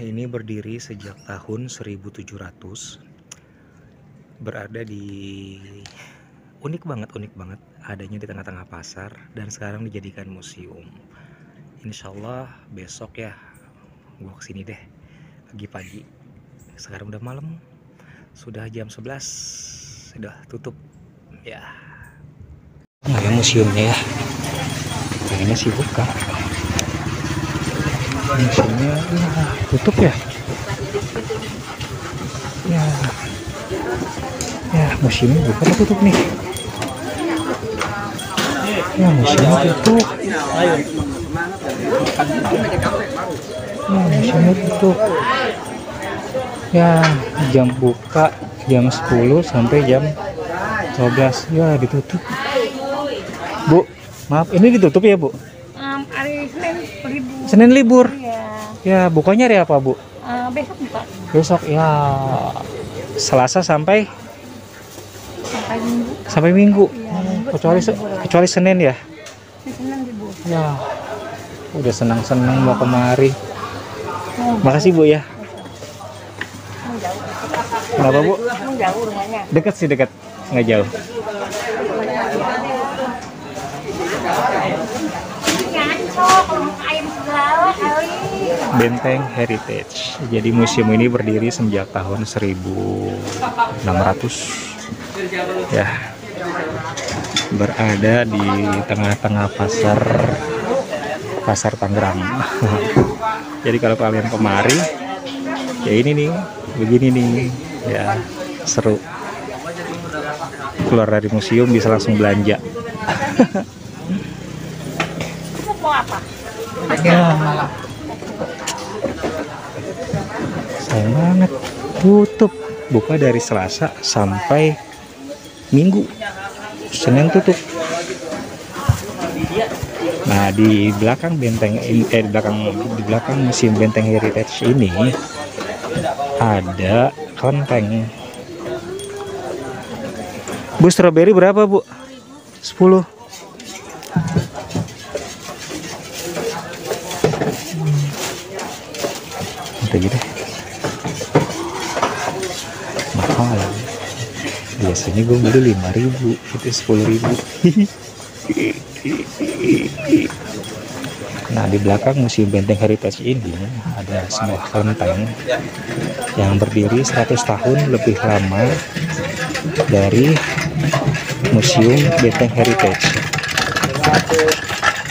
ini berdiri sejak tahun 1700, berada di unik banget, adanya di tengah-tengah pasar dan sekarang dijadikan museum. Insya Allah besok ya gua kesini deh pagi-pagi. Sekarang udah malam, sudah jam 11, sudah tutup ya. Nah ya museumnya ya, kayaknya sih buka. Museumnya ya, tutup ya. Ya museumnya buka atau tutup nih? Ya museumnya tutup. Museumnya tutup. Ya jam buka jam 10 sampai jam 12 ya ditutup. Bu, maaf ini ditutup ya Bu? Hari Senin libur. Senin libur. Iya. Ya bukanya hari apa Bu? Besok buka. Besok ya Selasa sampai Minggu. sampai Minggu. Iya, Kecuali Senin ya. Senin libur. Ya udah senang-senang mau kemari. Makasih Bu ya. Kenapa Bu? Jauh rumahnya. Dekat sih, dekat, nggak jauh. Benteng Heritage. Jadi museum ini berdiri sejak tahun 1600 ya. Berada di tengah-tengah pasar Tangerang. Jadi kalau kalian kemari ya ini nih, begini nih ya, seru. Keluar dari museum bisa langsung belanja. Mau apa? Ya. Sayang banget tutup. Buka dari Selasa sampai Minggu. Senin tutup. Nah, di belakang di belakang museum Benteng Heritage ini ada kelenteng. Bu, strawberry berapa, Bu? 10. Gitu deh. Mahal. Biasanya gue beli 5.000, itu 10.000. Nah, di belakang museum Benteng Heritage ini ada sebuah kelenteng yang berdiri 100 tahun lebih lama dari museum Benteng Heritage.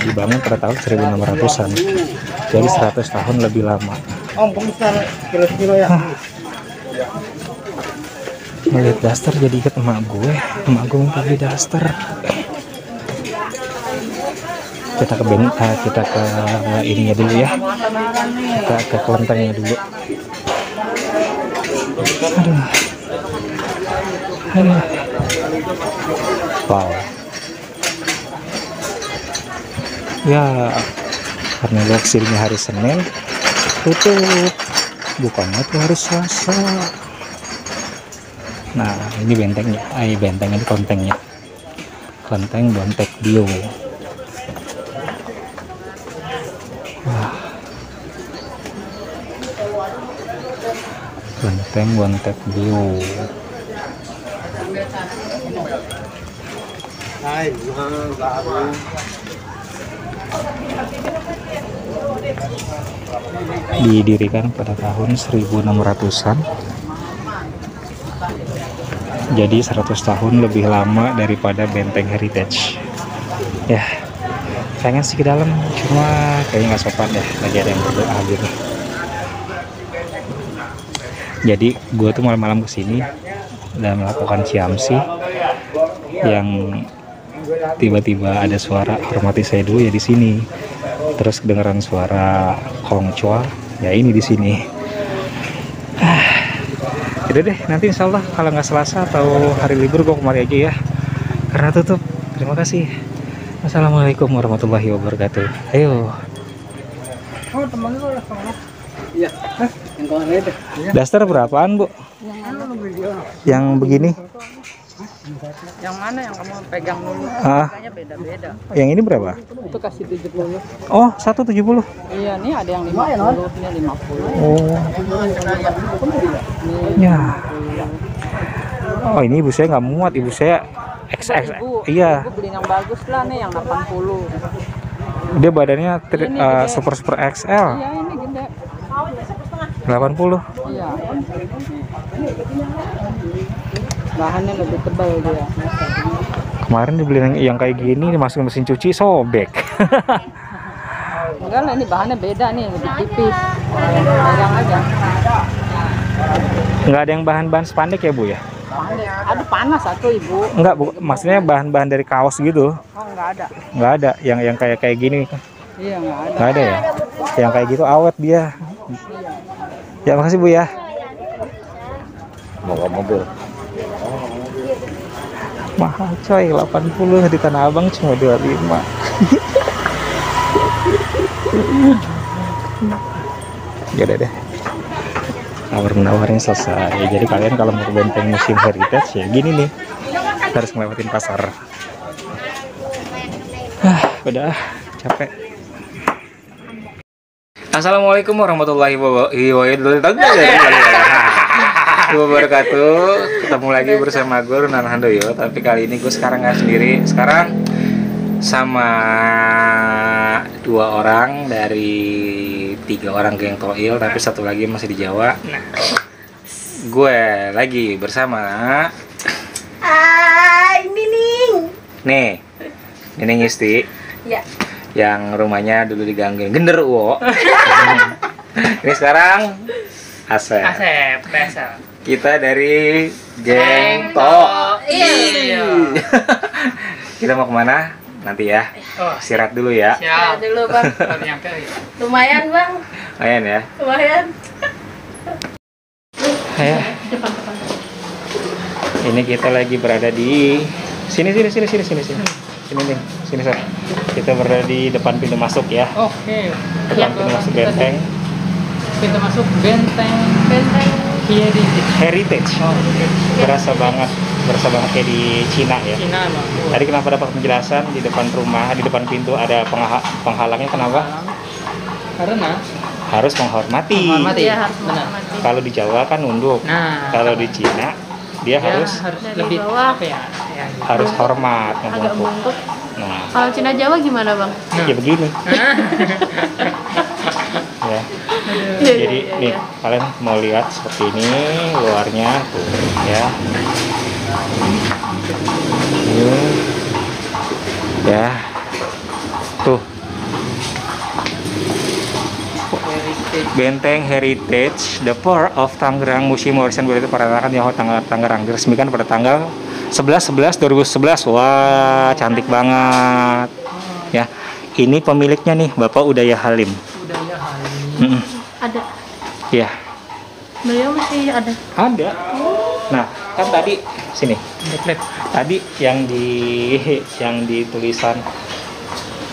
Dibangun pada tahun 1600-an, jadi 100 tahun lebih lama. Kilo ya. Melihat daster jadi ingat emak gue minta beli daster. Kita ke ininya dulu ya, kita ke kelentengnya dulu. Aduh. Wow ya, karena gue kesini hari Senin tutup, bukannya tuh hari Selasa. Nah ini bentengnya, benteng ini kelentengnya, kelenteng Bontek Bio. Wah, kelenteng Bontek Bio. Didirikan pada tahun 1600-an, jadi 100 tahun lebih lama daripada Benteng Heritage ya. Pengen sih ke dalam, cuma kayaknya nggak sopan ya, lagi ada yang berdoa gitu. Jadi gue tuh malam-malam kesini dan melakukan ciamsi, yang tiba-tiba ada suara hormati saya dulu ya di sini. Terus kedengeran suara kongcoa ya ini di sini. Udah deh, nanti insya Allah kalau nggak Selasa atau hari libur gue kemari aja ya, karena tutup. Terima kasih. Assalamualaikum warahmatullahi wabarakatuh. Ayo. Oh, temen lu lah kalau. Iya. Yang kau lihat. Daster berapaan, Bu? Yang begini? Yang mana yang kamu pegang dulu? Ah, Harganya beda-beda. yang ini berapa? Itu kasih 70. Oh, 170. Iya, nih ada yang 50, ini 50. Oh, Nih, ya. Oh, ini ibu saya nggak muat. Ibu saya XX. Ibu, Iya, ibu beli yang bagus lah nih, yang 80. dia badannya Ini gede. super super XL. Iya, ini gede. 80. Iya. Bahannya lebih tebal dia. Kemarin dibeli yang kayak gini dimasukin mesin cuci sobek. Enggak lah, ini bahannya beda nih, lebih tipis. Pegang aja. Nggak ada yang bahan-bahan spandek ya, Bu ya? Aduh, panas satu ibu. Enggak, Bu. Maksudnya bahan-bahan dari kaos gitu. Oh, enggak ada. Nggak ada yang kayak gini. Iya, enggak ada. Nggak ada ya? Yang kayak gitu awet dia. Ya, makasih Bu ya. Bawa mobil. Mahal coy, 80 di Tanah Abang cuma 25. Ya udah deh. Nawar-nawarnya selesai. Jadi kalian kalau mau ke Benteng Museum Heritage ya gini nih. Harus ngelewatin pasar. Udah capek. Assalamualaikum warahmatullahi wabarakatuh. Ketemu lagi bersama gue Runan Handoyo. Tapi kali ini gue sekarang nggak sendiri. Sekarang sama 2 orang dari 3 orang geng Toil. Tapi 1 lagi masih di Jawa. Nah, gue lagi bersama Nining Isti. Ya. Yang rumahnya dulu di Gang Genderuwo. Ini sekarang Asep. Biasa. Kita dari Geng Toil. Kita mau kemana? Nanti ya. Oh, Istirahat dulu ya. siap. Dulu, Bang. Baru nyampe ya. Lumayan, Bang. Lumayan ya. Lumayan. Ayo. Ini kita lagi berada di sini nih. Sini Sat. Kita berada di depan pintu masuk ya. Oke. Depan pintu masuk benteng Pintu masuk benteng Heritage. Oh, oke. Berasa banget kayak di Cina ya. Cina emang. Tadi kenapa dapat penjelasan di depan rumah, di depan pintu ada penghalangnya, kenapa? Karena Harus menghormati. Iya, harus benar. Kalau di Jawa kan nunduk. Nah, Kalau di Cina dia harus lebih bawah. apa ya? Ya, gitu. harus hormat, Agak membungkuk. bungkuk. Nah, Kalau Cina Jawa gimana, Bang? ya begini. Ya. Iya, Jadi iya, nih iya. kalian mau lihat seperti ini luarnya tuh ya. Ini. Ya. Tuh. Benteng Heritage, The Port of Tangerang, Museum Warisan Budaya Peranakan Tionghoa Tangerang, diresmikan pada tanggal 11/11/2011. Wah, cantik banget. Ya, ini pemiliknya nih, Bapak Udaya Halim. Budaya hari. Ada. Ya, Beliau masih ada. ada. Nah, kan tadi sini. Deklet. Tadi yang di tulisan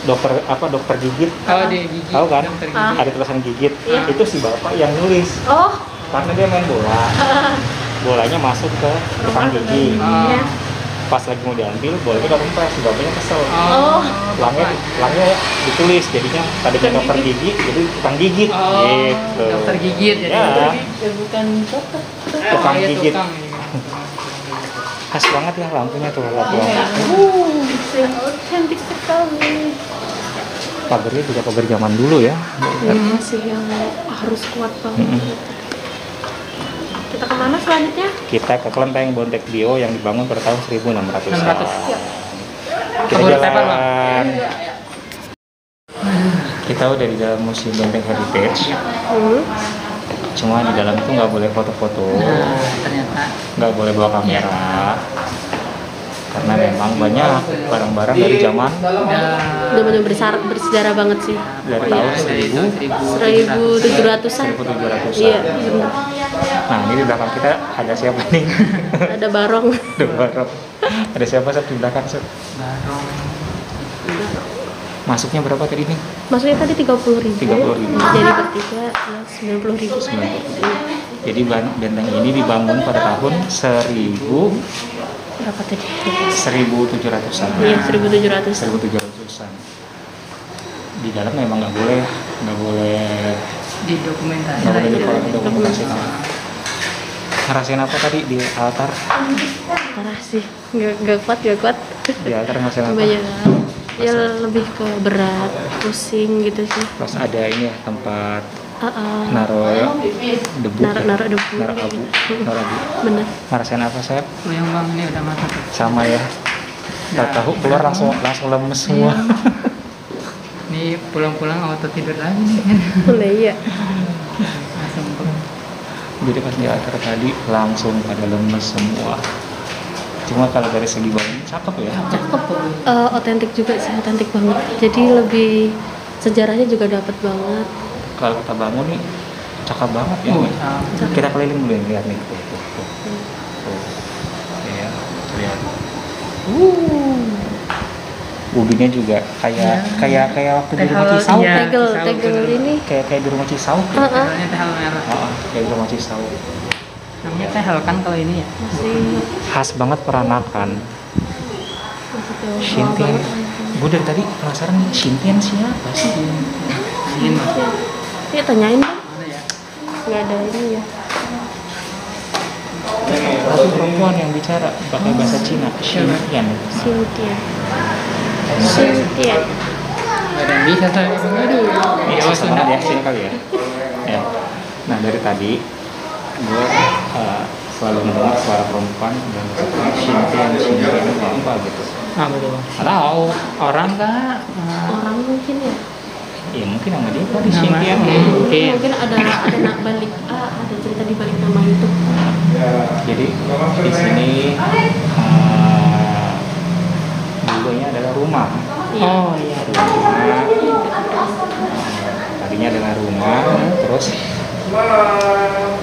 dokter gigit. Oh, di gigi. Tahu kan? Dokter Ah. gigi. Ada tulisan gigit. Iya. Itu si Bapak yang nulis. Oh, Karena dia main bola. Bolanya masuk ke tukang gigi. iya. Pas lagi mau diambil, bolanya udah kempes, si bapaknya kesel. Oh. Pelangnya ditulis, jadinya tadinya dokter gigi, jadi tukang gigit. Oh, Gitu. dokter gigit jadi. Ya. Bukan dokter. Tukang iya, gigit. tukang, iya. Khas banget ya lampunya tuh. Cantik sekali. Pagernya juga pagar zaman dulu ya. Masih yang harus kuat banget. Kita kemana selanjutnya? Kita ke Kelenteng Bontek Dio yang dibangun pada tahun 1600. 600. Kita Kebun pepper, Bang. jalan. Kita udah di dalam Museum Benteng Heritage. Cuma di dalam itu nggak boleh foto-foto, Nah, ternyata nggak boleh bawa kamera, karena memang banyak barang-barang dari zaman Udah bener bersejarah banget sih. dari tahun 1700-an. 1700-an. Iya, bener. Nah, ini di belakang kita ada siapa nih? Ada barong. Ada barang. Ada siapa Sep, di belakang Sep? barong. Masuknya berapa tadi nih? Maksudnya tadi 30.000. 30.000. Jadi bertiga ya 90.000. Jadi benteng ini dibangun pada tahun 1000 berapa tadi? 1.700-an. Iya, 1.700. 1.700-an. Di dalam memang nggak boleh Didokumentasi. nggak boleh iya, dokumentasi. Ngerasain apa tadi di altar? Parah sih, nggak kuat. Di altar ngerasain apa? Banyak. Ya lebih ke berat, pusing gitu sih. Pas ada ini ya, tempat Naruh naruh debu, naruh debu. naruh abu, naruh abu. Bener. Ngerasain apa, Sep? Yang bang ini udah matang. Sama ya. Tahu keluar langsung lemes semua. Ini pulang-pulang auto tidur lagi nih kan. Boleh ya. Langsung Jadi pas di altar tadi langsung pada lemes semua. Cuma kalau dari segi bangunan cakep ya. cakep. Otentik juga sih, otentik banget. Jadi lebih sejarahnya juga dapat banget. Kalau kita bangun nih cakep banget ya. Kita keliling dulu, lihat nih. Tuh. Ya, lihat. Ubinya juga kayak waktu di rumah Cisau. Iya. Tegel ini. Kayak di rumah Cisau. Namanya tehal merah. Kayak di rumah Cisau. Namanya tehal kan kalau ini ya. Masih Khas banget peranakan. Jawa Shintian. banget. Gue dari tadi penasaran nih, Shintian siapa sih? Ini mas. Iya, tanyain dong. Mana ya? Nggak ada ini ya. Satu perempuan yang bicara pakai bahasa Cina, Shintian. Sintian. Gak ada yang bisa saya bang. Aduh. Ini Jawa susah Sunda. banget ya, sini kali ya. Ya. Nah dari tadi gue selalu mendengar suara perempuan dan Shintian itu apa gitu. Ah betul bang. Tahu orang kah? Orang mungkin ya. Ya mungkin nama dia tadi Nama- Shintian. Mungkin. Mungkin ada balik ada cerita di balik nama itu. Jadi di sini dulunya adalah rumah. Oh iya. Tadinya adalah rumah, terus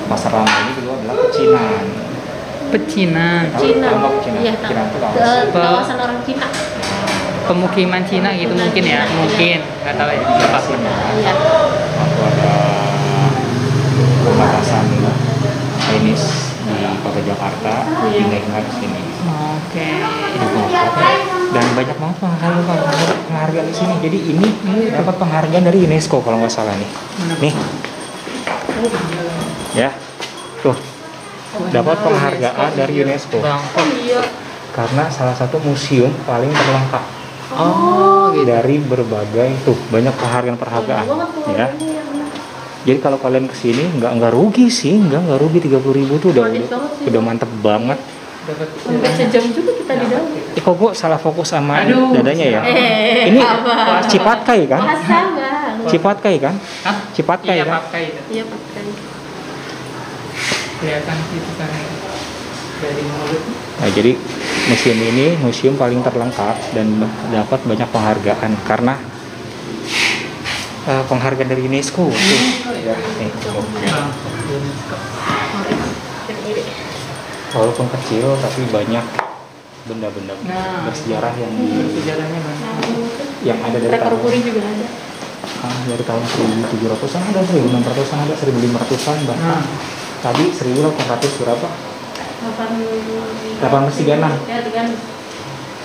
pasar lama ini kedua adalah pecinan. Pecinan. Cina. Tahu nggak pecinan? Iya, Pecinan itu tahu. kawasan. Kawasan orang Cina. Pemukiman Cina gitu mungkin ya. Mungkin. Nggak tahu ya. Siapa? Iya. Waktu ada pembatasan Chinese di kota Jakarta, Iya. pindah ke sini. Oke. Dan banyak banget penghargaan di sini. Jadi ini dapat penghargaan dari UNESCO kalau nggak salah nih. Nih, ya, tuh dapat penghargaan dari UNESCO Bangkok. Iya. karena salah satu museum paling terlengkap Oh gitu. dari berbagai tuh banyak penghargaan ya. Jadi kalau kalian kesini nggak rugi sih, nggak rugi 30.000 tuh udah mantep banget. Dapat. Sampai sejam juga kita di dalam. Kok gue salah fokus sama Aduh. dadanya ya? Ini apa? Cipatkai kan? Masa enggak? Cipatkai kan? Hah? Cipatkai Iya kan? pakai itu. Iya, pakai. Kelihatan itu kan dari mulut. Nah, jadi museum ini museum paling terlengkap dan dapat banyak penghargaan karena penghargaan dari UNESCO. Tuh. Ya, nih, oke. Walaupun kecil tapi banyak benda-benda bersejarah yang Sejarahnya banyak. yang ada dari Rekor tahun muri juga ada. dari tahun 1700-an ada, 1600-an ada, 1500-an bahkan. Tadi 1800 berapa? 1836. Ya, 36.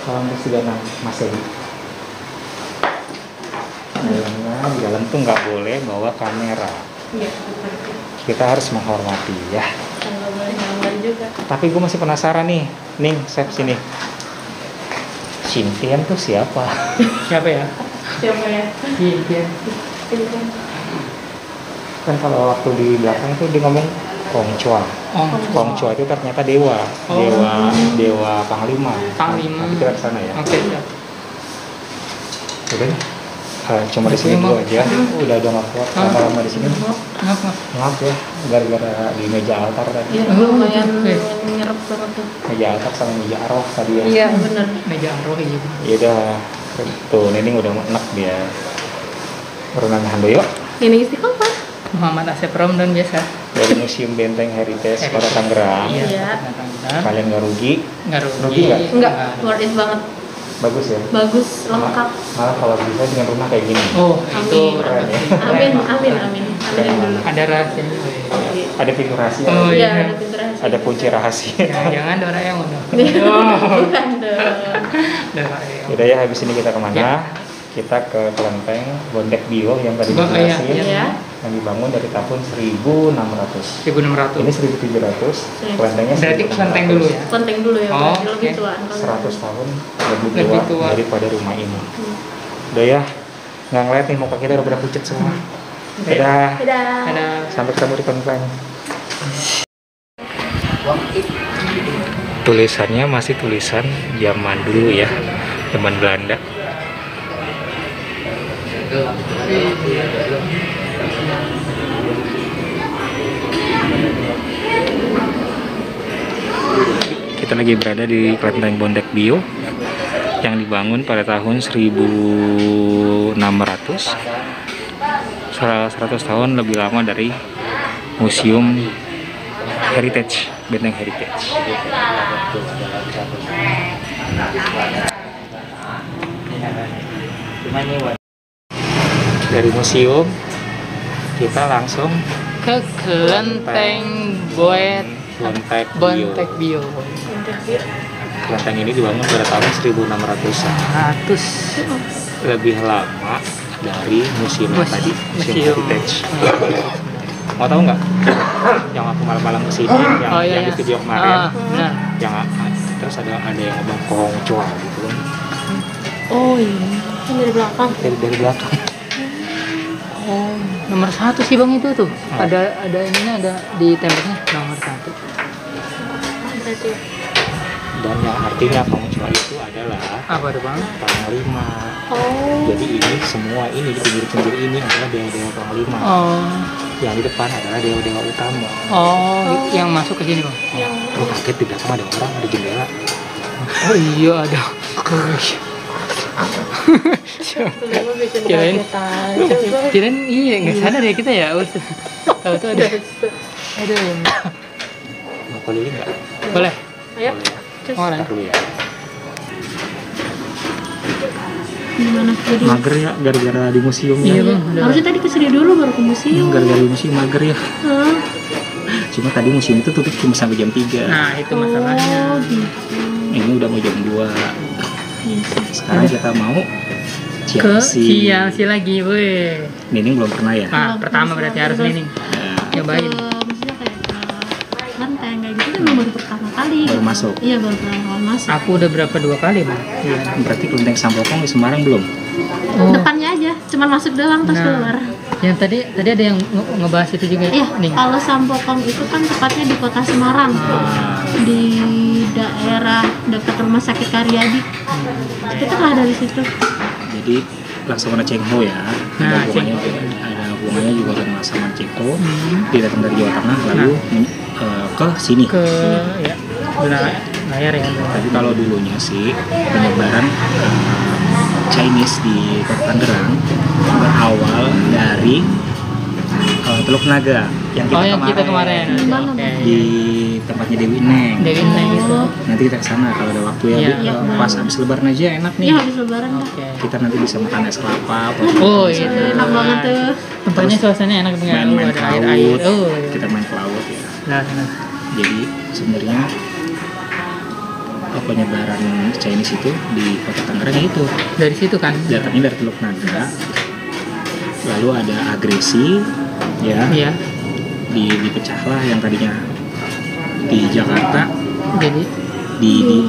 1836 Masehi. Di dalam tuh nggak boleh bawa kamera. Iya, Kita harus menghormati ya. nggak boleh gambar juga. Tapi gue masih penasaran nih, Ning, Chef sini. Shintian tuh siapa? Siapa ya? Siapa ya? Iya. Kan kalau waktu di belakang tuh dia ngomong Kongchua. Kongchua itu ternyata dewa, dewa panglima. Panglima. Nanti kita kesana ya. Oke, siap. Udah nih. Cuma di sini dulu aja. Udah nggak kuat lama-lama di sini. Kenapa? Maaf ya, gara-gara di meja altar tadi. Iya, lumayan nyerap banget tuh. Meja altar sama meja arwah tadi ya. Iya, bener. Meja roh gitu. Ya udah, tuh Nining udah enak dia. Berenang hando yuk. Ini istiqomah. Muhammad Asep Romdan biasa. Dari Museum Benteng Heritage Kota Tangerang. Iya. Kalian nggak rugi, Nggak Rugi nggak? Enggak, worth it banget. bagus ya. Bagus, lengkap. Malah kalau bisa dengan rumah kayak gini. Oh, Amin. itu Keren ya. Amin. Aminin dulu. ada rahasianya. Ada figurasi. Oh, Iya, iya. ada pintu rahasia. ada kunci rahasia. Jangan Doraemon dong. Bukan dong. Doraemon. Udah ya, habis ini kita kemana? Ya. Kita ke kelenteng Bondek Bio yang tadi Oh, iya, dijelasin, iya. yang dibangun dari tahun 1600. 1600. Ini 1700. Kelentengnya Berarti kelenteng dulu ya. Penting dulu ya, Oh, berarti lebih oke. tua. 100 tahun lebih Lebih tua tua. daripada rumah ini. Udah ya, nggak ngeliat nih muka kita udah pada pucet semua. Dadah. Dadah. Ada Sampai ketemu di kelenteng. Tulisannya masih tulisan zaman dulu ya, zaman Belanda. Kita lagi berada di kelenteng Bondek Bio yang dibangun pada tahun 1600, 100 tahun lebih lama dari Museum Heritage, Benteng Heritage. Dari museum kita langsung ke kelenteng Bontek Bio. kelenteng ini dibangun pada tahun 1600-an. 100. Lebih lama dari museum yang tadi, Museum Museum. Heritage. Mau tahu nggak? Yang aku malam-malam kesini, yang di video kemarin, Benar. yang terus ada yang ngomong kohong coa gitu kan, Oh iya, ini dari belakang. dari belakang. Oh, nomor 1 sih bang itu tuh. Ada ininya, ada di temboknya nomor 1. Berarti Dan yang artinya kohong coa itu adalah Apa tuh bang? panglima. oh, Jadi ini semua ini di pinggir-pinggir ini adalah dewa-dewa panglima. Oh, Yang di depan adalah dewa-dewa utama. yang masuk ke sini bang. yang Lu kaget di belakang ada orang, ada jendela. Oh iya ada. belum bikin Kirain. kaget aja. Kirain iya nggak sadar ya kita ya. Tahu tuh ada. Aduh. Mau keliling nggak? Boleh. Ayo, Boleh ya. cus. Boleh. Ntar dulu ya. Gimana jadi? Mager ya gara-gara di museum Iya ya. bang. Udah. Harusnya tadi kesini dulu baru ke museum. Gara-gara di museum mager ya. Hah? Cuma tadi museum itu tutup cuma sampai jam 3. Nah itu masalahnya. Oh gitu. Ini udah mau jam 2. Iya sih. Sekarang kita mau Ke Ciaksi. Ciaksi lagi, weh. Nining belum pernah ya? Nah, pertama berarti harus ini. Nah, Cobain. Maksudnya kayak ke kelenteng kayak gitu kan baru pertama kali. baru masuk. Iya baru pertama masuk. Aku udah berapa 2 kali bang. Iya. Berarti kelenteng Sampokong di Semarang belum? Oh. Depannya aja, cuman masuk doang terus Nah. keluar. Yang tadi ada yang ngebahas itu juga. Iya, Nih. kalau Sampokong itu kan tepatnya di kota Semarang, di daerah dekat rumah sakit Karyadi. Itu lah dari situ. Jadi Laksamana Cengho ya. Nah, Ada hubungannya juga dengan Laksamana Cengho. Dia datang dari Jawa Tengah lalu ke sini. Ke ya layar ya. Tapi kalau dulunya sih penyebaran Chinese di Kota Tangerang berawal dari Teluk Naga yang kita, Oh yang kita kemarin. Di mana, Oke. Bang? di tempatnya Dewi Neng. Dewi Neng itu. Nanti kita kesana kalau ada waktu ya. Iya. Bu. Iya, Pas habis lebaran aja enak nih. Iya habis lebaran dah. Oke. Kita nanti bisa makan es kelapa. Oh itu Enak banget tuh. tempatnya suasananya enak banget. Main-main Ada ke air-air. laut. Oh iya. Kita main ke laut ya. Nah. Jadi sebenarnya penyebaran Chinese itu di Kota Tangerang ya itu Dari situ kan. datangnya dari Teluk Naga. Lalu ada agresi ya. Iya. Dipecahlah yang tadinya di Jakarta Jadi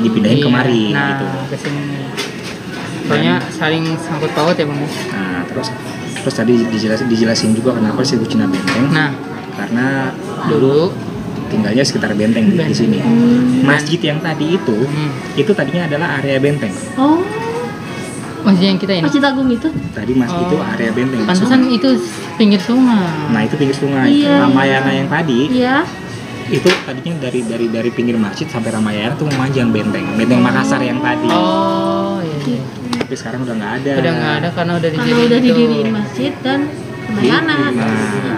dipindahin iya. kemari Nah, gitu. ke sini. Soalnya saling sangkut paut ya bang. Nah, terus tadi dijelasin juga kenapa disebut Cina Benteng. Nah Karena dulu tinggalnya sekitar benteng di sini. Masjid yang tadi itu tadinya adalah area benteng. Oh, maksudnya yang kita ini. Masjid Agung itu? Tadi masjid itu area benteng. Pantesan itu pinggir sungai. Nah, itu pinggir sungai. Iya. Ramayana yang tadi Iya. itu tadinya dari pinggir masjid sampai Ramayana tuh memanjang benteng Makassar yang tadi. Oh iya. Tapi sekarang udah nggak ada. Udah nggak ada karena udah Karena dijadiin udah itu. didiriin masjid dan Ramayana. Nah,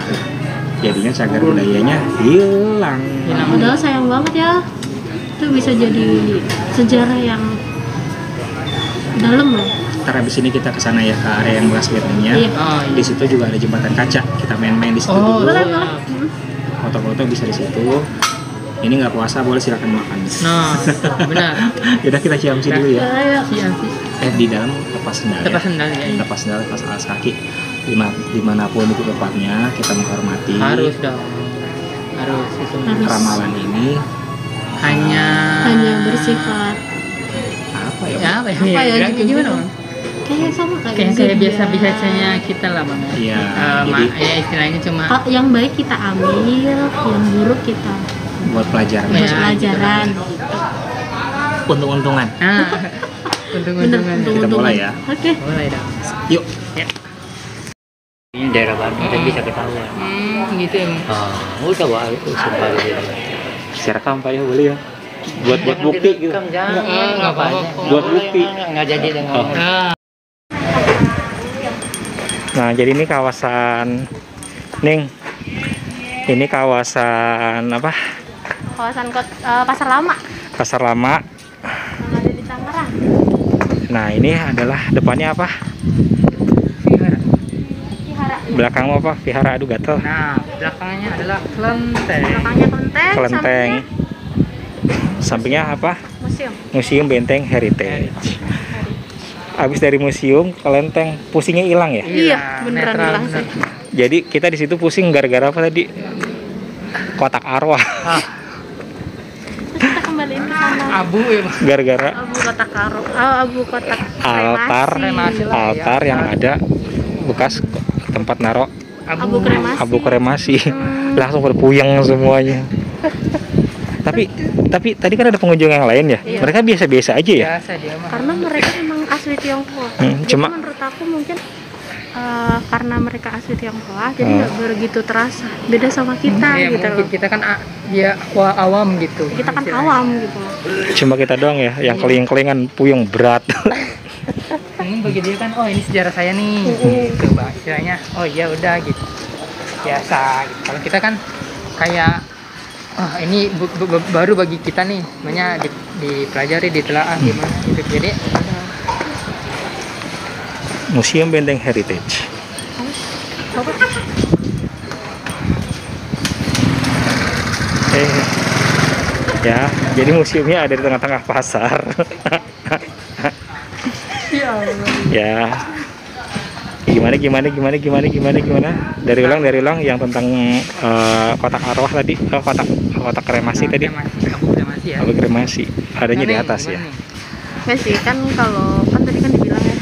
jadinya cagar budayanya hilang. Hilang. Padahal sayang banget ya. Itu bisa jadi sejarah yang dalam loh. Ntar abis ini kita kesana ya ke area yang bekas bentengnya. Iya. Oh Di iya. situ juga ada jembatan kaca. Kita main-main di situ Oh, dulu. Boleh, iya. boleh. Foto-foto bisa di situ. Ini nggak puasa boleh silakan makan. Nah, benar. Yaudah kita ciamsi dulu ya. Ayo. Siap. Di dalam lepas sendal. Lepas Ya? sendal ya. Lepas sendal, lepas alas kaki. Dimanapun itu tempatnya kita menghormati. Harus dong. Harus itu. Harus. Ramalan ini Hanya bersifat apa ya? Ya, apa ya? Apa ya, Bilang gitu-gitu. gimana, Bang? kayak sama Kayak zodiak. biasa-biasanya kita lah, Bang. Iya, Ya jadi istilahnya cuma Yang baik kita ambil, yang buruk kita buat pelajaran. Ya, buat pelajaran. Untung-untungan. nah, Bener, untung-untungan. Kita mulai ya. Oke. Mulai dong. Yuk. Ini daerah Bandung tapi bisa ketahuan. Gitu ya, Bang. Udah wah itu sumpah gitu. Saya rekam Pak ya, boleh ya? Buat bukti gitu. Jangan, nggak apa-apa. Buat bukti. Nggak jadi dengan. Oh. Nah, jadi ini kawasan Ning. Ini kawasan apa? Kawasan Pasar Lama Pasar Lama. yang ada di Tangerang. Nah, ini adalah depannya apa? Vihara. Belakang apa? Vihara, aduh gatel. Nah, belakangnya adalah kelenteng. Belakangnya kelenteng. Kelenteng. Sampingnya apa? Museum. Museum Benteng Heritage. Abis dari museum, kelenteng, pusingnya hilang ya? Iya, beneran netral, hilang bener. sih. Jadi kita di situ pusing gara-gara apa tadi? Kotak arwah. Kita kembaliin ke sana. Abu ya, Bang. Gara-gara Abu kotak karo. Abu kotak altar, Kremasi lah, altar ya. yang ada bekas tempat naro Abu kremasi. abu kremasi. Langsung berpuyeng semuanya. tapi tadi kan ada pengunjung yang lain ya. Iya. Mereka biasa-biasa aja ya. Biasa dia mah. Karena mereka memang asli Tionghoa. Jadi Cuma- menurut aku mungkin karena mereka asli Tionghoa, jadi nggak begitu terasa. Beda sama kita Ya, gitu mungkin loh. kita kan dia awam gitu. Kita kan istilahnya. awam gitu loh. Cuma kita doang ya yang keling-kelingan puyeng berat. Mungkin bagi dia kan, oh ini sejarah saya nih, gitu Bang. Istilahnya, oh iya udah gitu, biasa. Gitu. Kalau kita kan kayak, oh ini baru bagi kita nih, namanya dipelajari, ditelaah gimana gitu. Jadi Museum Benteng Heritage. Ya, jadi museumnya ada di tengah-tengah pasar. Ya. Gimana? Dari ulang yang tentang kotak arwah tadi, kotak kremasi tadi. Abu kremasi ya. Abu kremasi. Adanya di Gimana nih, atas ya. gimana nih? Nggak sih, kan kalau kan tadi kan dibilang ya,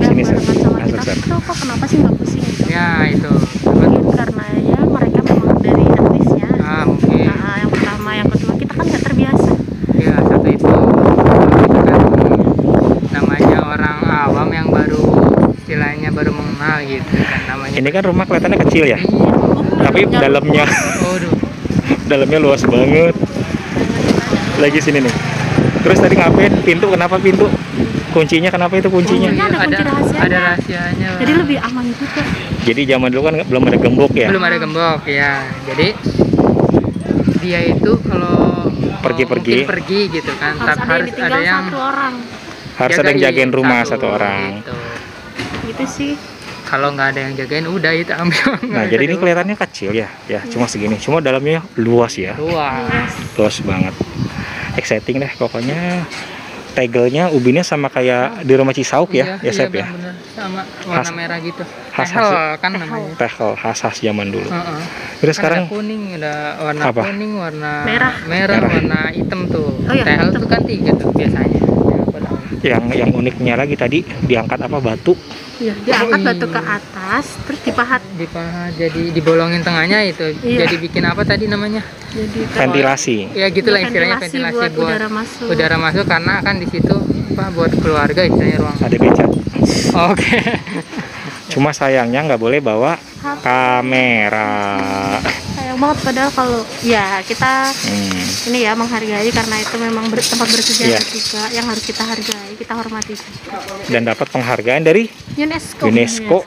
Sini, yang barengan sama Sir. kita Sir. tuh kok kenapa sih nggak pusing gitu? Ya itu. Mungkin karena ya mereka memang dari etnisnya. Mungkin. Nah, yang pertama, yang kedua kita kan nggak terbiasa. Ya satu itu. Kita kan namanya orang awam yang baru istilahnya baru mengenal gitu kan namanya. Ini kan rumah kelihatannya kecil ya, Iya. tapi dalamnya Waduh. dalamnya luas banget. Lagi sini nih. Terus tadi ngapain? Pintu, kenapa pintu? Kuncinya kenapa itu kuncinya? Kuncinya ada kunci rahasianya. Ada rahasianya. Bang. Jadi lebih aman juga. Jadi zaman dulu kan belum ada gembok ya. Belum ada gembok ya. Jadi dia itu kalau Pergi-pergi. mungkin pergi gitu kan, Harus ada yang ditinggal yang satu orang. Harus ada yang jagain rumah satu gitu. orang. Gitu sih. Kalau nggak ada yang jagain udah itu ambil. Nah, jadi ini kelihatannya kecil ya. Ya, cuma segini. Cuma dalamnya luas ya. luas. Luas banget. Exciting deh pokoknya. Tegelnya ubinnya sama kayak di rumah Cisauk ya, Iya, Sep iya, ya. bener. Sama warna Khas- merah gitu. khas- Tehel kan namanya. Tehel khas zaman dulu. Heeh. Terus Kan sekarang ada kuning, ada warna Apa? kuning, warna Merah. Merah. warna hitam tuh. Oh, iya, Tehel hitam. tuh kan 3 tuh biasanya. yang uniknya lagi tadi diangkat apa batu. Iya, diangkat iya. batu ke atas, terus dipahat. Dipahat jadi dibolongin tengahnya itu. Iya. Jadi bikin apa tadi namanya? Jadi Ventilasi. Ya gitulah istilahnya ventilasi buat udara masuk. udara masuk karena kan di situ apa buat keluarga istilahnya ruang. Ada beca. Oke. Cuma sayangnya nggak boleh bawa kamera. Sayang banget padahal kalau ya kita ini ya menghargai karena itu memang tempat bersejarah Iya. juga yang harus kita hargai, kita hormati juga. Dan dapat penghargaan dari UNESCO. UNESCO.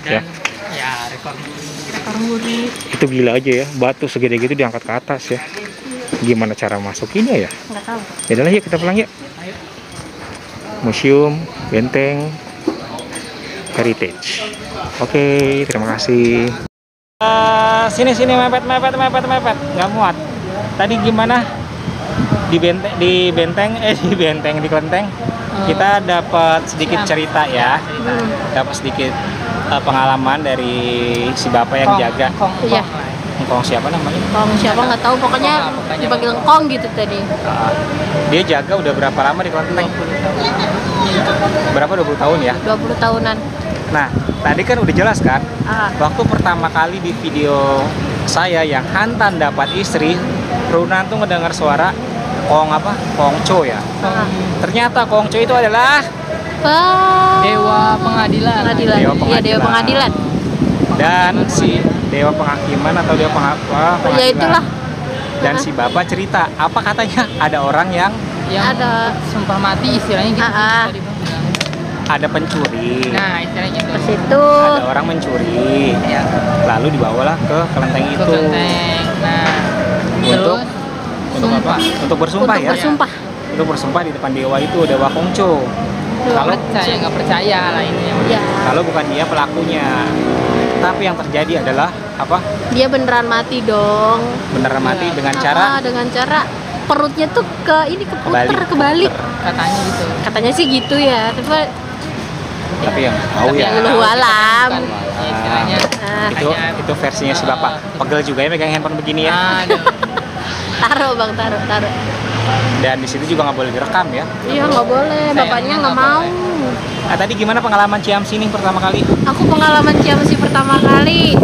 Dan ya rekor. Rekor muri. Itu gila aja ya, batu segede gitu diangkat ke atas ya. Gimana cara masukinnya ya? Nggak tahu. Yaudah yuk kita pulang yuk. Museum Benteng Heritage. Oke, terima kasih. Sini mepet, nggak muat. tadi gimana di benteng di kelenteng kita dapat sedikit cerita ya, dapat sedikit pengalaman dari si bapak yang jaga. Iya. Engkong siapa namanya? Kong siapa nggak tahu, pokoknya dipanggil Kong gitu tadi. Dia jaga udah berapa lama di kelenteng? Berapa, 20 tahun ya? 20 tahunan. Nah, tadi kan udah jelas kan, Ah. waktu pertama kali di video saya yang Hantan dapat istri, Runan tuh ngedengar suara Kongco ya. Ternyata Kongco itu adalah Dewa pengadilan. Pengadilan. Dewa Iya, Dewa Pengadilan. dan si Dewa Penghakiman atau Dewa Pengadilan. Ya itulah. Dan si bapak cerita, apa katanya? Ada orang yang Yang Ada. sumpah mati istilahnya gitu. Ah. Tadi Bang bilang. ada pencuri. Nah, istilahnya gitu. Ke situ. Ada orang mencuri. Ya, Lalu dibawalah ke kelenteng ke itu. kelenteng. Nah, Untuk terus apa? Untuk bersumpah Untuk ya. bersumpah. Untuk bersumpah di depan dewa itu, Dewa Kongco. Kalau nggak percaya lah ini. Ya, kalau bukan dia pelakunya. Tapi yang terjadi adalah apa? dia beneran mati dong. Beneran mati Iya. dengan cara Dengan cara perutnya tuh keputer, kebalik. kebalik. Katanya gitu. Katanya sih gitu ya. Tapi yang tahu Tapi ya. yang Allahu alam. Ya, istilahnya. Nah, Itu versinya si bapak. Pegel juga ya megang handphone begini ya. Aduh. taruh bang, taruh. Dan di situ juga nggak boleh direkam ya. Iya nggak boleh, Sayangnya bapaknya nggak nggak mau. Nah, tadi gimana pengalaman Ciamsi nih pertama kali? Aku pengalaman Ciamsi pertama kali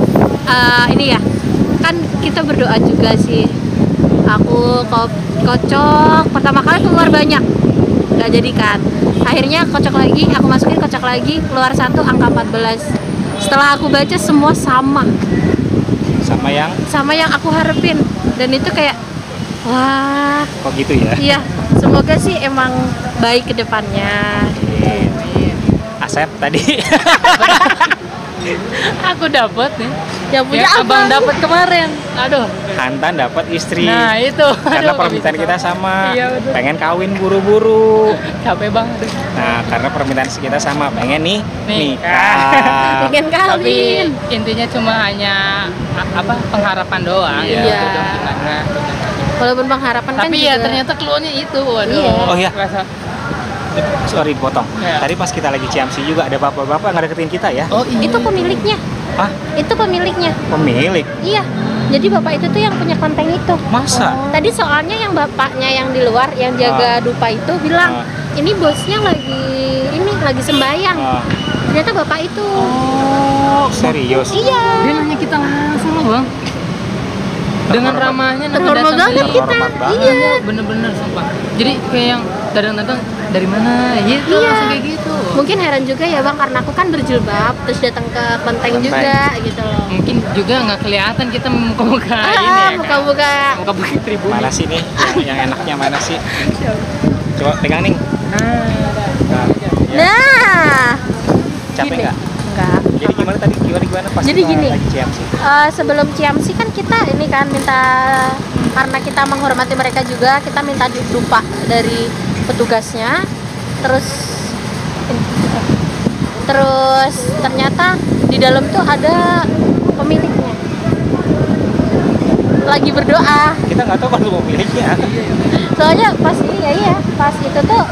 ini ya, kan kita berdoa juga sih. Aku kocok pertama kali keluar banyak, nggak jadi kan. Akhirnya kocok lagi, aku masukin kocok lagi, keluar satu angka 14. Setelah aku baca semua sama Sama yang aku harapin, dan itu kayak wah, kok gitu ya? iya, semoga sih emang baik ke depannya. Asep tadi. Aku dapat nih. Yang punya Yang abang abang. dapat kemarin. Aduh. Hantan dapat istri. Nah, itu. Karena Aduh, permintaan kok kita bisa. sama. Iya, betul. Pengen kawin buru-buru. Capek banget. Nah, karena permintaan kita sama, pengen nih Nikah. nikah. Pengen Tapi kawin. intinya cuma hanya pengharapan doang. Iya. Gitu dong, gimana. Walaupun pengharapan kan Tapi juga. ya ternyata keluarnya itu. Waduh. Iya. Oh, iya. Rasa- Sorry potong. Iya. Tadi pas kita lagi Ciamsi juga ada bapak-bapak yang deketin kita ya. Oh, iya. Itu pemiliknya. Hah? Itu pemiliknya. Pemilik? Iya. Jadi bapak itu tuh yang punya kelenteng itu. Masa? Tadi soalnya yang bapaknya yang di luar yang jaga dupa itu bilang, ini bosnya lagi sembayang. Ternyata bapak itu. Oh, serius? Iya. Dia nanya kita langsung loh, Bang. Dengan Terhormat. ramahnya Terhormat banget kita. Terhormat banget. Iya. Bener-bener sumpah. Jadi kayak yang datang-datang dari mana gitu, Iya. langsung kayak gitu. Mungkin heran juga ya bang, karena aku kan berjilbab terus datang ke kelenteng juga gitu loh. Mungkin juga nggak kelihatan kita muka-muka ini ya kan? Muka-muka. Muka-muka tribun. Mana sih nih? Yang enaknya mana sih? Coba pegang nih. Nah, ya. Nah. Capek Gini. nggak? Enggak. Jadi gimana tadi? Gimana pas Jadi kita gini. lagi Ciamsi? Sebelum Ciamsi kan kita ini kan minta, karena kita menghormati mereka juga, kita minta dupa dari petugasnya. Terus ternyata di dalam tuh ada pemiliknya lagi berdoa. Kita nggak tahu kalau pemiliknya. Soalnya pas pas itu tuh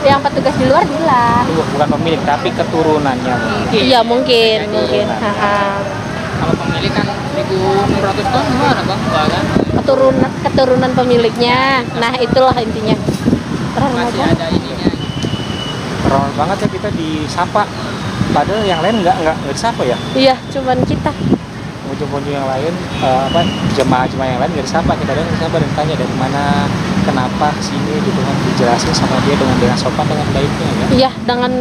yang petugas di luar bilang. Bukan pemilik, tapi keturunannya. Iya mungkin. Ha-ha. Kalau pemilik kan 1.600 ton gimana bang? Enggak kan? Keturunan pemiliknya. Nah itulah intinya. Masih ada ininya. Keren banget ya kita disapa. Padahal yang lain nggak disapa ya. Iya, cuman kita. Pengunjung yang lain, jemaah-jemaah yang lain nggak disapa. Kita ada yang disapa dan tanya dari mana, kenapa kesini gitu kan, dijelasin sama dia dengan sopan, dengan baiknya ya. Iya, dengan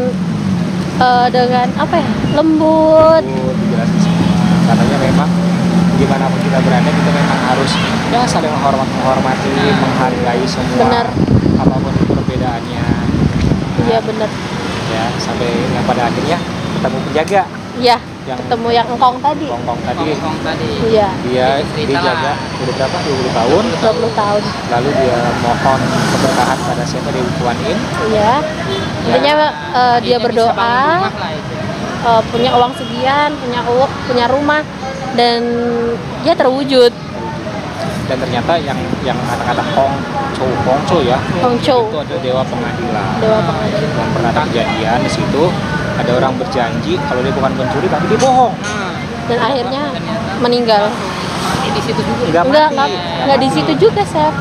apa ya? Lembut. Dijelasin semua. Katanya memang dimanapun kita berada, kita memang harus ya saling menghormati, menghargai semua. Benar. Apapun perbedaannya. Iya, benar. Ya, sampai yang pada akhirnya ketemu penjaga Iya, yang ketemu yang engkong tadi. Kongkong tadi. Kongkong tadi. Iya, Dia Cerita dijaga lah. udah berapa? 20 tahun. 20 tahun. Lalu dia mohon keberkahan pada siapa, Dewi Kuan Yin. Iya. Intinya dia Intinya bisa berdoa, bangun rumah lah itu. punya uang sekian, punya rumah, dan dia terwujud. dan ternyata yang kata-kata Hongcho ya, Hongcho. itu adalah dewa pengadilan. Dewa pengadilan. Yang pernah ada kejadian di situ, ada orang berjanji kalau dia bukan pencuri tapi dia bohong. Dan akhirnya meninggal. Mati di situ juga. Enggak di situ juga, Chef.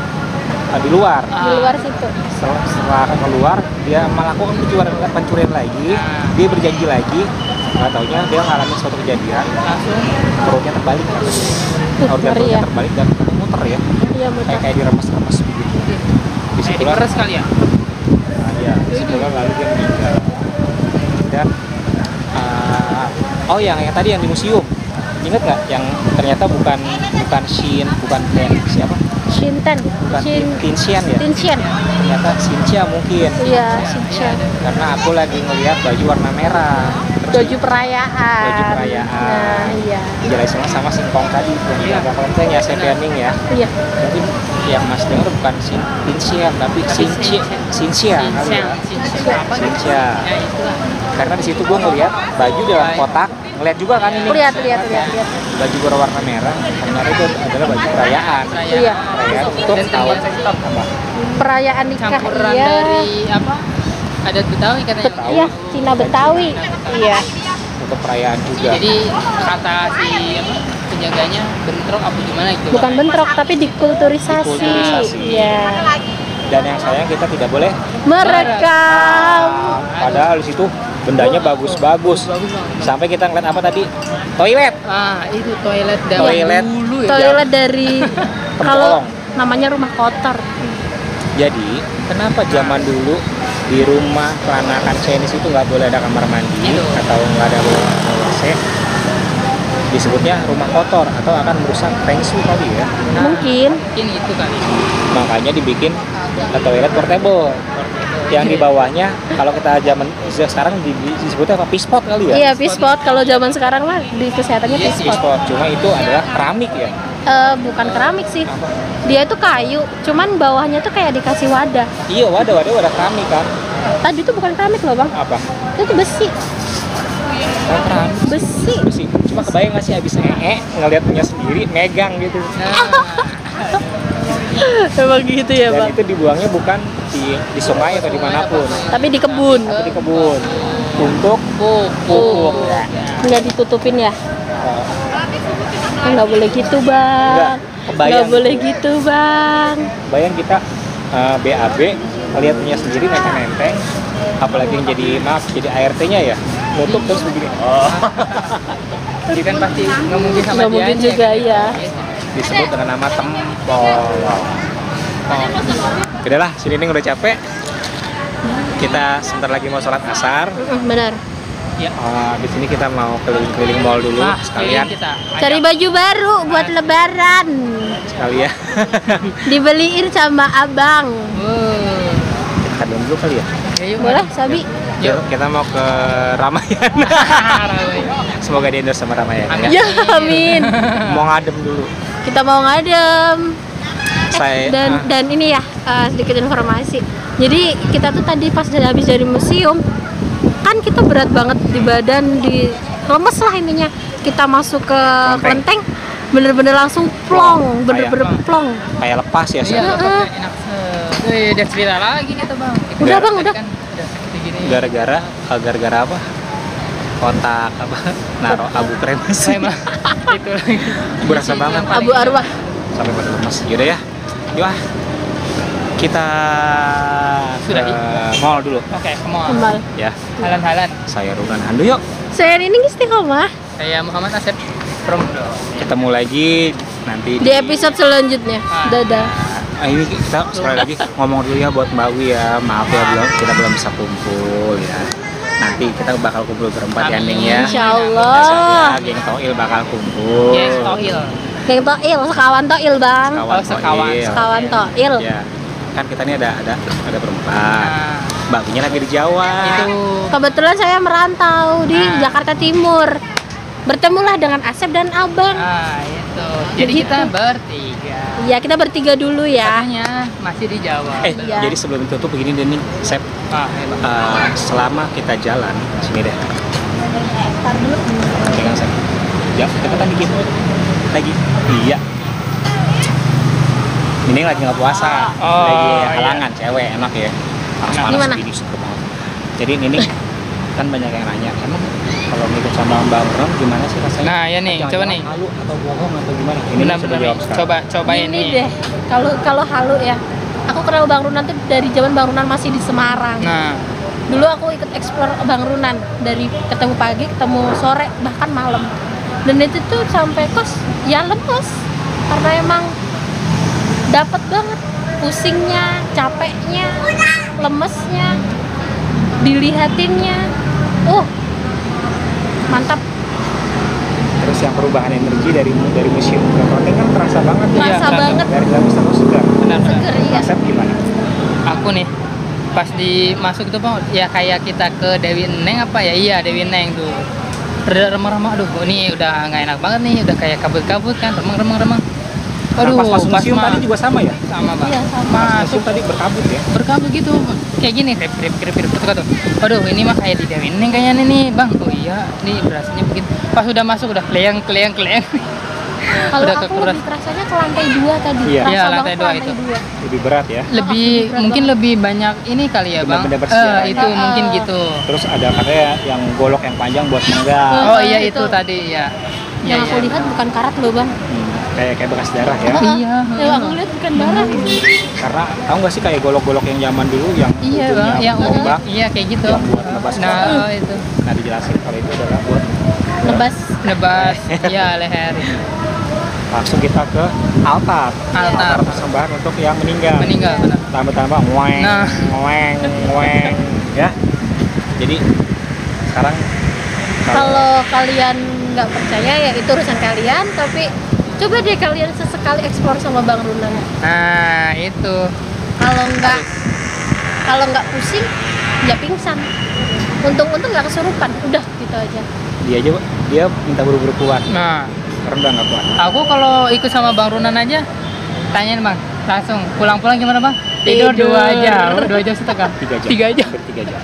Di luar. Di luar situ. Setelah keluar dia melakukan pencurian lagi, dia berjanji lagi, nggak taunya dia ngalamin suatu kejadian, Langsung perutnya terbalik, organ ngeri perutnya ya. terbalik dan muter ya, Iya, betul. kayak diremes-remes begitu. kayak Disitulah, diperes kali ya. nah, ya, disitulah lalu dia meninggal. Dan oh yang tadi yang di museum, ingat nggak yang ternyata bukan siapa? Shinten. Bukan Tinshian ya? Tinshian. Ternyata Xinxia mungkin. Iya, Shinshan. Karena aku lagi ngelihat baju warna merah. Baju perayaan. Baju perayaan. Nah, iya. Dijelasin sama singkong tadi yang agak kelenteng ya, Sepening ya. Iya. Mungkin yang Mas dengar bukan Tinshian tapi Xinxia kali ya. Xinxia. Ya itulah. Karena di situ gua ngelihat baju dalam kotak, ngeliat juga kan ini. Lihat. Baju berwarna merah, ternyata itu adalah baju perayaan. Iya. Perayaan untuk tahun apa? Perayaan nikah Campuran iya. dari apa? Adat Betawi katanya. Iya, Cina Betawi. Iya. Untuk perayaan juga. Jadi kata si apa penjaganya bentrok apa gimana gitu. Bukan bentrok tapi dikulturisasi. Dikulturisasi. Iya. Dan yang sayang kita tidak boleh Merekam. padahal di situ bendanya bagus-bagus. Sampai kita ngeliat apa tadi? Toilet. Itu toilet Toilet. dulu ya. Toilet dari kalau Tempolong. namanya rumah kotor. Jadi, kenapa zaman dulu di rumah peranakan Chinese itu nggak boleh ada kamar mandi Itu. atau nggak ada WC? Disebutnya rumah kotor atau akan merusak feng shui kali ya. Mungkin. Mungkin itu kali. Makanya dibikin toilet portable. Yang di bawahnya kalau kita zaman sekarang disebutnya apa? Pispot kali ya? Iya, pispot. Kalau zaman sekarang mah di kesehatannya Iya, pispot. Pispot. Cuma itu adalah keramik ya. Bukan keramik sih. Dia itu kayu, cuman bawahnya tuh kayak dikasih wadah. Iya, wadah keramik kan. Tadi itu bukan keramik loh, Bang. Apa? Itu besi. Oh, keramik. Besi. Sih. Cuma kebayang nggak sih habis ngeliat punya sendiri megang gitu. Emang gitu ya, Dan Bang. itu dibuangnya bukan di sungai atau dimanapun, Tapi di kebun. tapi di kebun untuk pupuk. Nggak ditutupin ya? Oh, Nggak boleh gitu, Bang. Nggak, kebayang. Nggak boleh gitu, Bang. bayang kita BAB lihat punya sendiri nenteng-nenteng, apalagi yang jadi jadi ART-nya ya nutup terus begini. Jadi kan pasti nggak mungkin sama Nggak mungkin dianya, juga, gitu. iya. Disebut dengan nama tempol. Udahlah, sini nih udah capek. Kita sebentar lagi mau sholat asar. Benar. Di sini kita mau keliling-keliling mall dulu Nah, sekalian. kita Cari baju baru buat lebaran. Sekalian. Dibeliin sama abang. Kita kadang dulu kali ya. Boleh, Sabi? Yuk, kita mau ke Ramayana. Semoga di endorse sama Ramayana. Ya, amin. Mau ngadem dulu. Kita mau ngadem. Saya Dan ini ya, sedikit informasi. Jadi kita tuh tadi pas habis dari museum, kan kita berat banget di badan, di lemes lah intinya. Kita masuk ke kelenteng, bener-bener langsung plong, bener-bener plong. kayak lepas ya, Iya, Sar. enak. Udah cerita lagi kita, Bang. Udah, Bang, udah. Kan udah begini. Gara-gara apa? Kontak apa? Naruh abu kremasi. Krem lah. Itu lagi. Berasa banget. Abu arwah. Sampai pada lemes. Yaudah ya. Yuk ah. Kita Sudah, ke mall dulu Oke, kemal. Kemal. ya. Halan-halan. Saya Runan Handu yuk. Saya ini istiqomah Saya Muhammad Asep from Ketemu lagi nanti di episode selanjutnya. Dadah. Ini kita sekali lagi ngomong dulu ya buat Mbak Wi ya. Maaf ya kita belum bisa kumpul ya. Nanti kita bakal kumpul berempat ya, Ning ya. Insya Allah. Biasanya geng Toil bakal kumpul. Yes, Toil. Geng Toil, sekawan Toil, Bang. Sekawan Toil. Sekawan Toil. Ya. Kan kita ini ada berempat. Nah, Mbak Winya lagi di Jawa. itu Kebetulan saya merantau di Nah. Jakarta Timur. Bertemulah dengan Asep dan Abang. itu. Jadi Begitu. kita bertiga. Iya, kita bertiga dulu ya. Katanya masih di Jawa. Iya. Jadi sebelum ditutup begini deh nih, Sep. Ya, Bang. Selama kita jalan sini deh. Pegang Sep. Ya, deketan dikit. Lagi. Iya. Ini lagi nggak puasa, Oh, lagi iya. halangan cewek enak ya. Panas-panas Gimana? gini seger banget. Jadi ini kan banyak yang nanya, emang kalau ngikut sama Mbak Ron gimana sih rasanya? Nah, ya nih, coba nih. Halu atau bohong atau gimana? Ini Benar coba benar jawab nih. sekarang. Coba Ini ini. deh, kalau halu ya. Aku kenal Bang Runan tuh dari zaman Bang Runan masih di Semarang. Nah, Dulu aku ikut explore Bang Runan, dari ketemu pagi, ketemu sore, bahkan malam. Dan itu tuh sampai kos ya lemes, karena emang dapat banget pusingnya, capeknya, lemesnya, dilihatinnya. Mantap. Terus yang perubahan energi dari museum ke Klenteng kan terasa banget ya. Terasa terasa. banget, Dari dalam sana segar. benar. seger ya. Konsep gimana? Aku nih pas masuk itu Bang, ya kayak kita ke Dewi Neng apa ya? Iya, Dewi Neng tuh. Rada remah-remah, aduh ini udah nggak enak banget nih, udah kayak kabut-kabut kan, remang. Aduh, Nah, pas masuk museum mah- tadi juga sama ya? sama Bang. Iya, sama. Pas Masuk museum tadi berkabut ya? berkabut gitu, kayak gini, krip tuh. Aduh, ini mah kayak di Dewi Neng kayaknya nih Bang. Oh iya, nih berasanya begitu. Pas udah masuk udah keleyang. Kalau Udah aku kekuras. lebih terasanya ke lantai 2 tadi. Iya. Terasa Iya, banget lantai ke 2 lantai itu. 2. Lebih berat ya? Lebih berat mungkin banget. lebih banyak ini kali ya Bang. Benda-benda bersejarah Itu ya. mungkin gitu. Terus ada katanya yang golok yang panjang buat menggang. Oh iya itu. itu tadi ya. Yang aku lihat bukan karat loh Bang. Kayak bekas darah ya. Iya. Yang aku lihat bukan darah. Karena tahu nggak sih kayak golok-golok yang zaman dulu yang Iya ujungnya Bang, yang ombak. iya kayak gitu. Yang buat nebas Nah, itu. Nah dijelasin kalau itu adalah buat Nebas. Nebas ya leher langsung kita ke altar. Altar. Persembahan untuk yang meninggal. meninggal benar. Tambah-tambah weng, Nah. weng, ya. Jadi sekarang Kalau kalian nggak percaya ya itu urusan kalian, tapi coba deh kalian sesekali eksplor sama Bang Runan. Nah, itu. Kalau nggak pusing, ya pingsan. Untung-untung nggak kesurupan, udah gitu aja. dia minta buru-buru keluar. Nah, Karena udah nggak kuat. aku kalau ikut sama Bang Runan aja tanyain Bang, langsung pulang-pulang gimana Bang? Tidur Tidur. 2 jam setengah. 3 jam. 3 jam. Hampir 3 jam.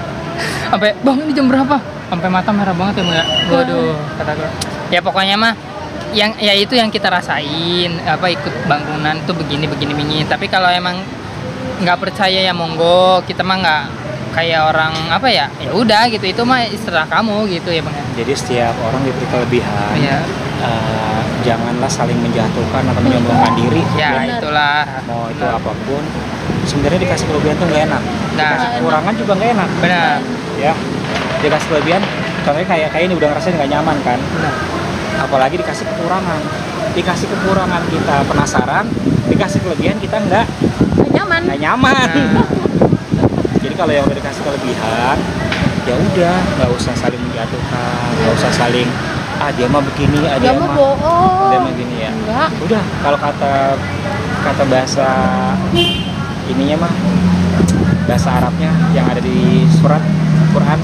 Sampai Bang ini jam berapa? Sampai mata merah banget ya Bang ya. Waduh, kataku. Ya pokoknya mah yang ya itu yang kita rasain apa ikut Bang Runan tuh begini. Tapi kalau emang nggak percaya ya monggo, kita mah nggak kayak orang apa ya udah gitu, itu mah istilah kamu gitu ya Bang ya. Jadi setiap orang diberi kelebihan. Iya. Janganlah saling menjatuhkan atau menyombongkan diri. Ya Benar. itulah. Mau itu apapun, sebenarnya dikasih kelebihan tuh nggak enak. Nah. Dikasih kekurangan juga nggak enak. Benar. Ya, dikasih kelebihan, contohnya kayak ini udah ngerasain nggak nyaman kan. Benar. Apalagi dikasih kekurangan. Dikasih kekurangan kita penasaran, dikasih kelebihan kita nggak Nyaman. nyaman. Nah. Jadi kalau yang udah dikasih kelebihan, ya udah nggak usah saling menjatuhkan, nggak usah saling dia mah begini, Dia mah bohong. dia mah gini ya. Enggak. Udah kalau kata bahasa ininya mah bahasa Arabnya yang ada di surat Quran,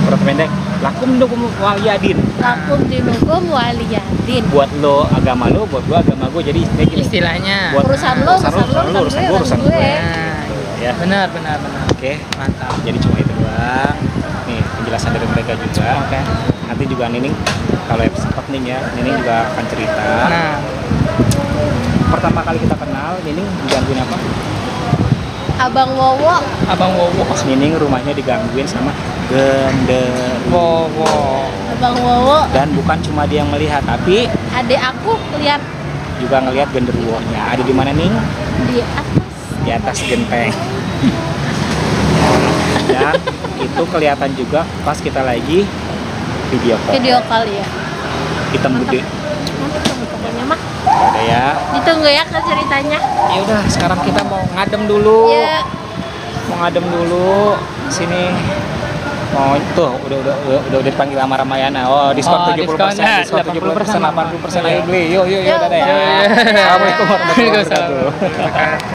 surat pendek, lakum dinukum waliyadin. Lakum dinukum waliyadin. Buat lo agama lo, buat gua agama gua. Jadi kayak gini. Istilahnya. Buat Urusan lo, urusan gue, urusan gue. Nah, Ya. benar. Oke, Mantap. jadi cuma itu doang. Nih penjelasan dari mereka juga. Oke. Nanti juga Nining kalau episode nih ya, Nining juga akan cerita. Nah, Pertama kali kita kenal, Nining digangguin apa? Abang Wowo. Abang Wowo. Nining rumahnya digangguin sama genderuwo. Wowo. Abang Wowo. Dan bukan cuma dia yang melihat, tapi Adik aku lihat juga ngelihat genderuwonya. Ada di mana Ning? di atas. Di atas genteng. Dan itu kelihatan juga pas kita lagi video call. Video kali ya. Hitam gede. Mantap dong pokoknya mah. Udah ya. Ditunggu ya ke ceritanya. Ya udah, sekarang kita mau ngadem dulu. Ya. Mau ngadem dulu. Sini. Mau tuh udah dipanggil sama Ramayana. Oh, diskon Oh, 70%, diskonnya diskon 70%, 80%. Ayo beli. Yuk, Yuk. dadah ya. Assalamualaikum warahmatullahi wabarakatuh. Waalaikumsalam.